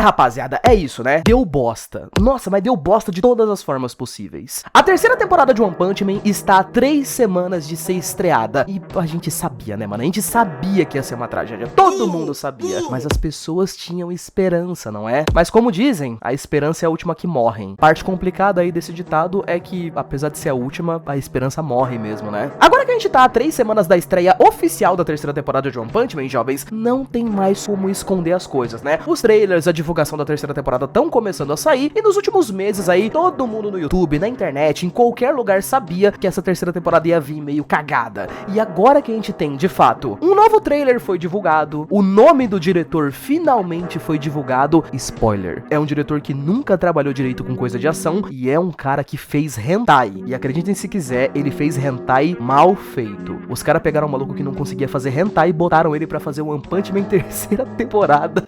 rapaziada, é isso, né? Deu bosta. Nossa, mas deu bosta de todas as formas possíveis. A terceira temporada de One Punch Man está há 3 semanas de ser estreada. E a gente sabia, né, mano? A gente sabia que ia ser uma tragédia. Todo mundo sabia. Mas as pessoas tinham esperança, não é? Mas como dizem, a esperança é a última que morre. Parte complicada aí desse ditado é que, apesar de ser a última, a esperança morre mesmo, né? Agora que a gente tá há 3 semanas da estreia oficial da terceira temporada de One Punch Man, jovens, não tem mais como esconder as coisas, né? Os trailers, a divulgação da terceira temporada estão começando a sair, e nos últimos meses aí, todo mundo no YouTube, na internet, em qualquer lugar sabia que essa terceira temporada ia vir meio cagada. E agora que a gente tem, de fato, um novo trailer foi divulgado, o nome do diretor finalmente foi divulgado. Spoiler, é um diretor que nunca trabalhou direito com coisa de ação, e é um cara que fez hentai. E acreditem se quiser, ele fez hentai mal feito. Os caras pegaram um maluco que não conseguia fazer hentai e botaram ele pra fazer o One Punch Man terceira temporada.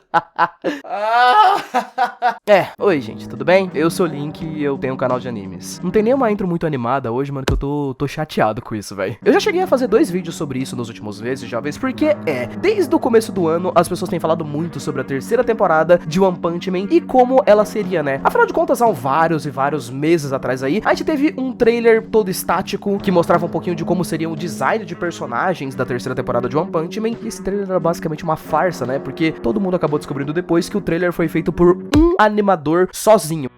Oi gente, tudo bem? Eu sou o Link e eu tenho um canal de animes. Não tem nenhuma intro muito animada hoje, mano, que eu tô chateado com isso, velho. Eu já cheguei a fazer 2 vídeos sobre isso nos últimos meses, jovens, porque desde o começo do ano, as pessoas têm falado muito sobre a terceira temporada de One Punch Man e como ela seria, né? Afinal de contas, há vários e vários meses atrás aí, a gente teve um trailer todo estático que mostrava um pouquinho de como seria o design de personagens da terceira temporada de One Punch Man, e esse trailer era basicamente uma farsa, né? Porque todo mundo acabou descobrindo depois que o trailer foi feito por um animador sozinho.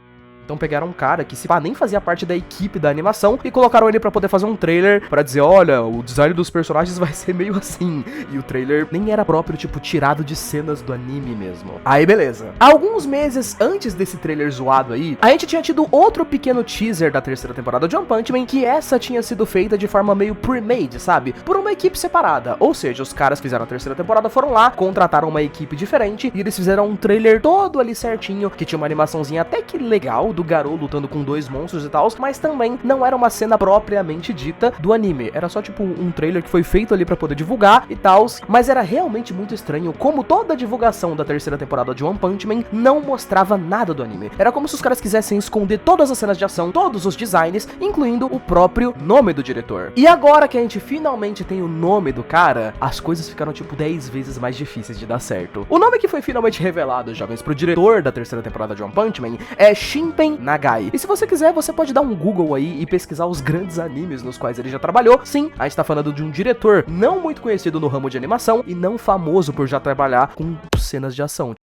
Então pegaram um cara que se pá nem fazia parte da equipe da animação e colocaram ele pra poder fazer um trailer pra dizer, olha, o design dos personagens vai ser meio assim. E o trailer nem era próprio, tipo, tirado de cenas do anime mesmo. Aí beleza. Alguns meses antes desse trailer zoado aí, a gente tinha tido outro pequeno teaser da terceira temporada de One Punch Man, que essa tinha sido feita de forma meio pre-made, sabe? Por uma equipe separada. Ou seja, os caras que fizeram a terceira temporada foram lá, contrataram uma equipe diferente e eles fizeram um trailer todo ali certinho, que tinha uma animaçãozinha até que legal, do Garou lutando com 2 monstros e tal, mas também não era uma cena propriamente dita do anime, era só tipo um trailer que foi feito ali pra poder divulgar e tal, mas era realmente muito estranho como toda a divulgação da terceira temporada de One Punch Man não mostrava nada do anime. Era como se os caras quisessem esconder todas as cenas de ação, todos os designs, incluindo o próprio nome do diretor. E agora que a gente finalmente tem o nome do cara, as coisas ficaram tipo 10 vezes mais difíceis de dar certo. O nome que foi finalmente revelado, jovens, pro diretor da terceira temporada de One Punch Man é Shinpen Nagai. E se você quiser, você pode dar um Google aí e pesquisar os grandes animes nos quais ele já trabalhou. Sim, a gente tá falando de um diretor não muito conhecido no ramo de animação e não famoso por já trabalhar com cenas de ação.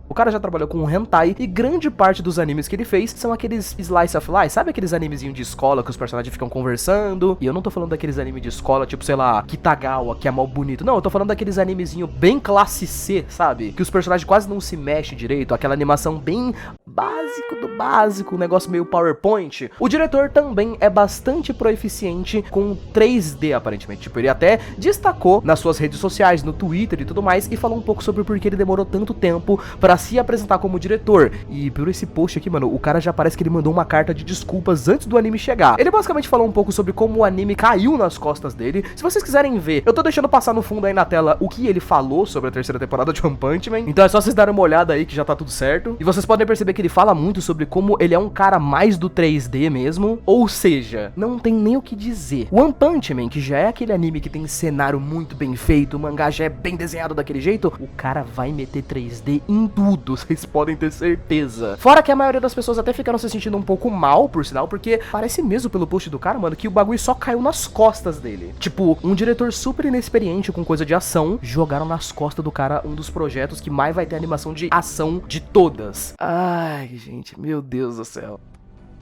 O cara já trabalhou com hentai e grande parte dos animes que ele fez são aqueles slice of life, sabe aqueles animezinhos de escola que os personagens ficam conversando? E eu não tô falando daqueles animes de escola, tipo, sei lá, Kitagawa, que é mal bonito. Não, eu tô falando daqueles animezinhos bem classe C, sabe? Que os personagens quase não se mexem direito, aquela animação bem básico do básico, um negócio meio PowerPoint. O diretor também é bastante proeficiente com 3D, aparentemente. Tipo, ele até destacou nas suas redes sociais, no Twitter e tudo mais, e falou um pouco sobre o porquê ele demorou tanto tempo pra se apresentar como diretor. E por esse post aqui, mano, o cara já parece que ele mandou uma carta de desculpas antes do anime chegar. Ele basicamente falou um pouco sobre como o anime caiu nas costas dele. Se vocês quiserem ver, eu tô deixando passar no fundo aí na tela o que ele falou sobre a terceira temporada de One Punch Man. Então é só vocês darem uma olhada aí que já tá tudo certo. E vocês podem perceber que ele fala muito sobre como ele é um cara mais do 3D mesmo. Ou seja, não tem nem o que dizer. One Punch Man, que já é aquele anime que tem cenário muito bem feito, o mangá já é bem desenhado daquele jeito, o cara vai meter 3D em tudo, vocês podem ter certeza. Fora que a maioria das pessoas até ficaram se sentindo um pouco mal, por sinal, porque parece mesmo pelo post do cara, mano, que o bagulho só caiu nas costas dele. Tipo, um diretor super inexperiente com coisa de ação, jogaram nas costas do cara um dos projetos que mais vai ter animação de ação de todas. Ai, gente, meu Deus do céu.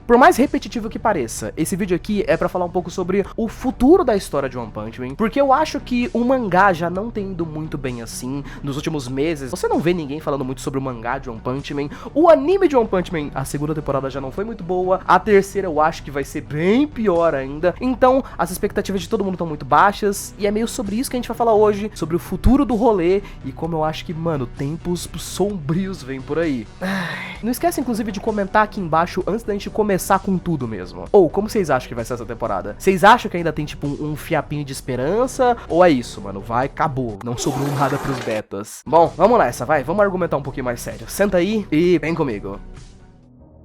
Por mais repetitivo que pareça, esse vídeo aqui é pra falar um pouco sobre o futuro da história de One Punch Man, porque eu acho que o mangá já não tem ido muito bem assim nos últimos meses. Você não vê ninguém falando muito sobre o mangá de One Punch Man. O anime de One Punch Man, a segunda temporada já não foi muito boa, a terceira eu acho que vai ser bem pior ainda. Então, as expectativas de todo mundo estão muito baixas, e é meio sobre isso que a gente vai falar hoje, sobre o futuro do rolê e como eu acho que, mano, tempos sombrios vêm por aí. Não esquece, inclusive, de comentar aqui embaixo antes da gente começar com tudo mesmo. Ou, como vocês acham que vai ser essa temporada? Vocês acham que ainda tem, tipo, um fiapinho de esperança? Ou é isso, mano? Vai, acabou. Não sobrou nada pros betas. Bom, vamos nessa, vai. Vamos argumentar um pouquinho mais sério. Senta aí e vem comigo.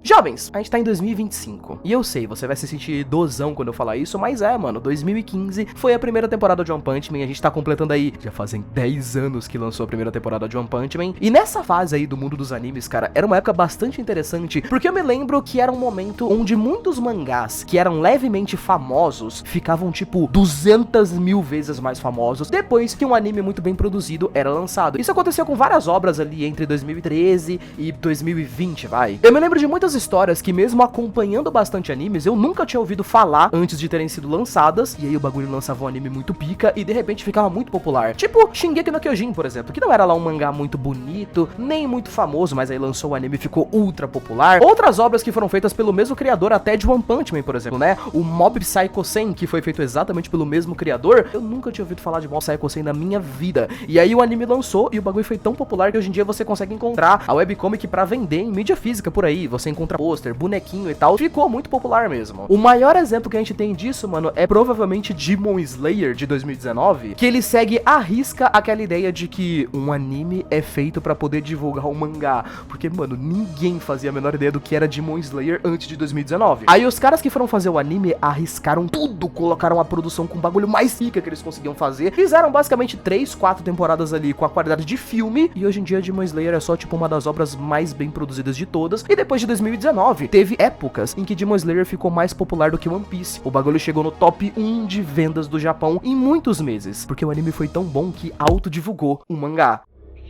Jovens, a gente tá em 2025. E eu sei, você vai se sentir idosão quando eu falar isso, mas mano, 2015 foi a primeira temporada de One Punch Man. A gente tá completando aí, já fazem 10 anos que lançou a primeira temporada de One Punch Man. E nessa fase aí do mundo dos animes, cara, era uma época bastante interessante, porque eu me lembro que era um momento onde muitos mangás que eram levemente famosos ficavam tipo 200 mil vezes mais famosos depois que um anime muito bem produzido era lançado. Isso aconteceu com várias obras ali entre 2013 e 2020, vai. Eu me lembro de muitas histórias que mesmo acompanhando bastante animes, eu nunca tinha ouvido falar antes de terem sido lançadas, e aí o bagulho lançava um anime muito pica e de repente ficava muito popular. Tipo Shingeki no Kyojin, por exemplo, que não era lá um mangá muito bonito, nem muito famoso, mas aí lançou o anime e ficou ultra popular. Outras obras que foram feitas pelo mesmo criador até de One Punch Man, por exemplo, né? O Mob Psycho 100, que foi feito exatamente pelo mesmo criador, eu nunca tinha ouvido falar de Mob Psycho 100 na minha vida. E aí o anime lançou e o bagulho foi tão popular que hoje em dia você consegue encontrar a webcomic pra vender em mídia física por aí. Você encontra pôster, bonequinho e tal. Ficou muito popular mesmo. O maior exemplo que a gente tem disso, mano, é provavelmente Demon Slayer de 2019, que ele segue à risca aquela ideia de que um anime é feito pra poder divulgar um mangá. Porque, mano, ninguém fazia a menor ideia do que era Demon Slayer antes de 2019. Aí os caras que foram fazer o anime arriscaram tudo, colocaram a produção com o bagulho mais rica que eles conseguiam fazer, fizeram basicamente 3, 4 temporadas ali com a qualidade de filme, e hoje em dia Demon Slayer é só tipo uma das obras mais bem produzidas de todas. E depois de 2019, teve épocas em que Demon Slayer ficou mais popular do que One Piece. O bagulho chegou no top 1 de vendas do Japão em muitos meses, porque o anime foi tão bom que autodivulgou um mangá.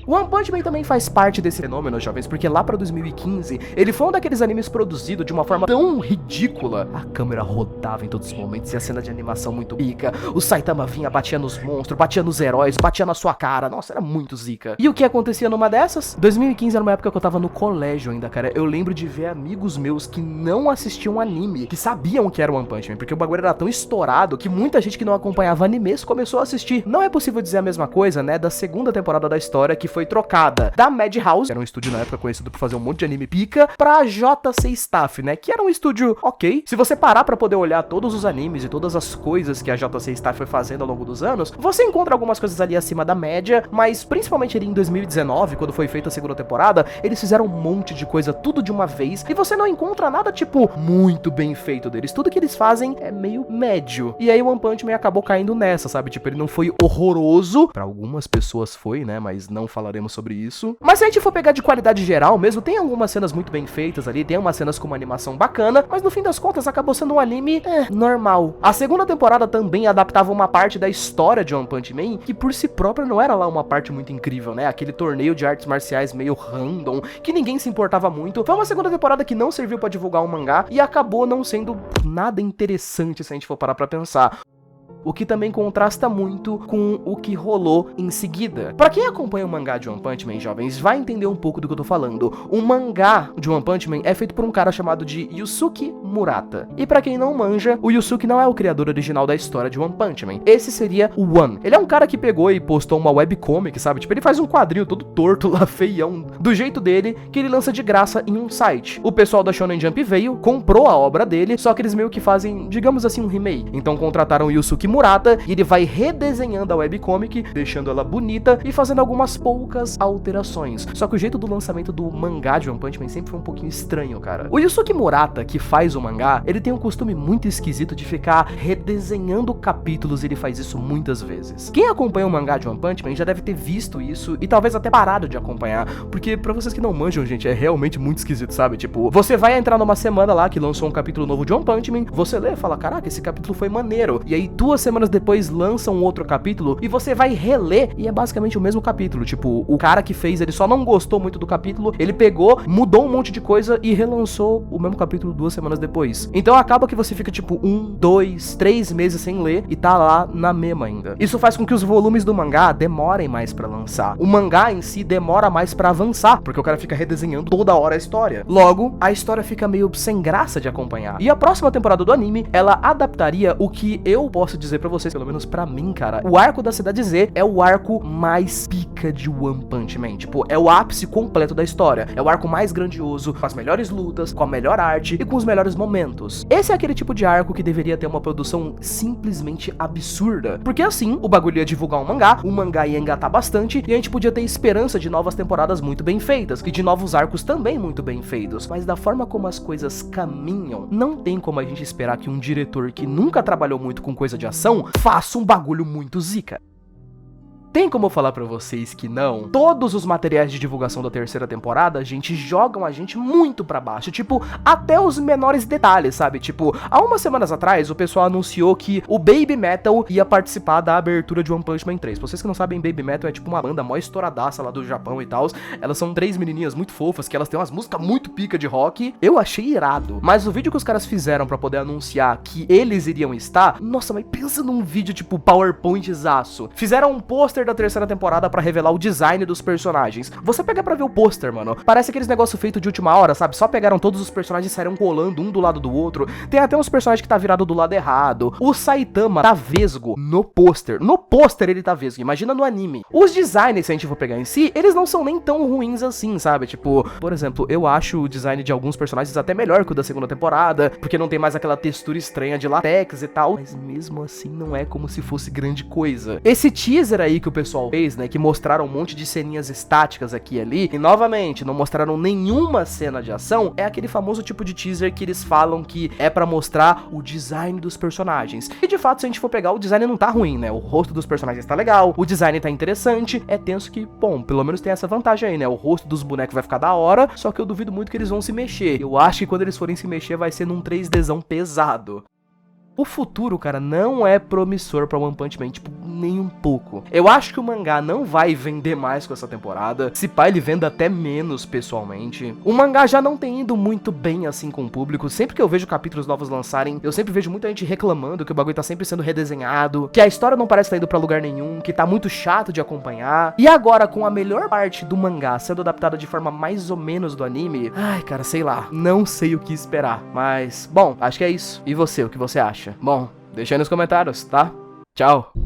O One Punch Man também faz parte desse fenômeno, jovens, porque lá pra 2015, ele foi um daqueles animes produzido de uma forma tão ridícula. A câmera rodava em todos os momentos e a cena de animação muito pica. O Saitama vinha, batia nos monstros, batia nos heróis, batia na sua cara. Nossa, era muito zica. E o que acontecia numa dessas? 2015 era uma época que eu tava no colégio ainda, cara. Eu lembro de ver amigos meus que não assistiam anime, que sabiam que era One Punch Man, porque o bagulho era tão estourado que muita gente que não acompanhava animes começou a assistir. Não é possível dizer a mesma coisa, né, da segunda temporada da história, que foi trocada da Madhouse, que era um estúdio na época conhecido por fazer um monte de anime pica, pra JC Staff, né, que era um estúdio ok. Se você parar pra poder olhar todos os animes e todas as coisas que a JC Staff foi fazendo ao longo dos anos, você encontra algumas coisas ali acima da média, mas principalmente ali em 2019, quando foi feita a segunda temporada, eles fizeram um monte de coisa tudo de uma vez, e você não encontra nada, tipo, muito bem feito deles. Tudo que eles fazem é meio médio. E aí o One Punch Man acabou caindo nessa, sabe? Tipo, ele não foi horroroso, pra algumas pessoas foi, né, mas não falaremos sobre isso. Mas se a gente for pegar de qualidade geral mesmo, tem algumas cenas muito bem feitas ali, tem umas cenas com uma animação bacana, mas no fim das contas acabou sendo um anime, normal. A segunda temporada também adaptava uma parte da história de One Punch Man, que por si própria não era lá uma parte muito incrível, né? Aquele torneio de artes marciais meio random, que ninguém se importava muito. Foi uma segunda temporada que não serviu pra divulgar um mangá, e acabou não sendo nada interessante se a gente for parar pra pensar. O que também contrasta muito com o que rolou em seguida. Pra quem acompanha o mangá de One Punch Man, jovens, vai entender um pouco do que eu tô falando. O mangá de One Punch Man é feito por um cara chamado de Yusuke Murata. E pra quem não manja, o Yusuke não é o criador original da história de One Punch Man. Esse seria o One. Ele é um cara que pegou e postou uma webcomic, sabe? Tipo, ele faz um quadrinho todo torto lá, feião, do jeito dele, que ele lança de graça em um site. O pessoal da Shonen Jump veio, comprou a obra dele, só que eles meio que fazem, digamos assim, um remake. Então contrataram o Yusuke Murata e ele vai redesenhando a webcomic, deixando ela bonita e fazendo algumas poucas alterações. Só que o jeito do lançamento do mangá de One Punch Man sempre foi um pouquinho estranho, cara. O Yusuke Murata, que faz o mangá, ele tem um costume muito esquisito de ficar redesenhando capítulos, e ele faz isso muitas vezes. Quem acompanha o mangá de One Punch Man já deve ter visto isso e talvez até parado de acompanhar, porque pra vocês que não manjam, gente, é realmente muito esquisito, sabe? Tipo, você vai entrar numa semana lá que lançou um capítulo novo de One Punch Man, você lê e fala, caraca, esse capítulo foi maneiro, e aí 2 semanas depois lança um outro capítulo e você vai reler e é basicamente o mesmo capítulo. Tipo, o cara que fez, ele só não gostou muito do capítulo, ele pegou, mudou um monte de coisa e relançou o mesmo capítulo 2 semanas depois. Então acaba que você fica tipo 1, 2, 3 meses sem ler e tá lá na mesma ainda. Isso faz com que os volumes do mangá demorem mais pra lançar. O mangá em si demora mais pra avançar, porque o cara fica redesenhando toda hora a história. Logo, a história fica meio sem graça de acompanhar. E a próxima temporada do anime, ela adaptaria o que eu posso dizer dizer pra vocês, pelo menos pra mim, cara, o arco da Cidade Z é o arco mais pica de One Punch Man. Tipo, é o ápice completo da história. É o arco mais grandioso, com as melhores lutas, com a melhor arte e com os melhores momentos. Esse é aquele tipo de arco que deveria ter uma produção simplesmente absurda. Porque assim, o bagulho ia divulgar um mangá, o mangá ia engatar bastante e a gente podia ter esperança de novas temporadas muito bem feitas e de novos arcos também muito bem feitos. Mas da forma como as coisas caminham, não tem como a gente esperar que um diretor que nunca trabalhou muito com coisa de ação faça um bagulho muito zica. Tem como eu falar pra vocês que não? Todos os materiais de divulgação da terceira temporada, gente, jogam a gente muito pra baixo. Tipo, até os menores detalhes, sabe? Tipo, há umas semanas atrás, o pessoal anunciou que o Baby Metal ia participar da abertura de One Punch Man 3. Pra vocês que não sabem, Baby Metal é tipo uma banda mó estouradaça lá do Japão e tal. Elas são 3 menininhas muito fofas, que elas têm umas músicas muito pica de rock. Eu achei irado. Mas o vídeo que os caras fizeram pra poder anunciar que eles iriam estar... Nossa, mas pensa num vídeo tipo PowerPoint-zaço. Fizeram um pôster da terceira temporada pra revelar o design dos personagens. Você pega pra ver o pôster, mano, parece aqueles negócio feito de última hora, sabe? Só pegaram todos os personagens e saíram colando um do lado do outro. Tem até uns personagens que tá virado do lado errado. O Saitama tá vesgo no pôster. No pôster ele tá vesgo, imagina no anime. Os designs, se a gente for pegar em si, eles não são nem tão ruins assim, sabe? Tipo, por exemplo, eu acho o design de alguns personagens até melhor que o da segunda temporada, porque não tem mais aquela textura estranha de latex e tal, mas mesmo assim não é como se fosse grande coisa. Esse teaser aí que o pessoal fez, né, que mostraram um monte de ceninhas estáticas aqui e ali, e novamente, não mostraram nenhuma cena de ação, é aquele famoso tipo de teaser que eles falam que é pra mostrar o design dos personagens. E de fato, se a gente for pegar, o design não tá ruim, né, o rosto dos personagens tá legal, o design tá interessante, é tenso que, bom, pelo menos tem essa vantagem aí, né, o rosto dos bonecos vai ficar da hora, só que eu duvido muito que eles vão se mexer. Eu acho que quando eles forem se mexer vai ser num 3Dzão pesado. O futuro, cara, não é promissor pra One Punch Man, tipo, nem um pouco. Eu acho que o mangá não vai vender mais com essa temporada. Se pá, ele venda até menos pessoalmente. O mangá já não tem ido muito bem assim com o público. Sempre que eu vejo capítulos novos lançarem, eu sempre vejo muita gente reclamando que o bagulho tá sempre sendo redesenhado, que a história não parece estar indo pra lugar nenhum, que tá muito chato de acompanhar. E agora, com a melhor parte do mangá sendo adaptada de forma mais ou menos do anime, ai, cara, sei lá, não sei o que esperar. Mas, bom, acho que é isso. E você, o que você acha? Bom, deixa aí nos comentários, tá? Tchau!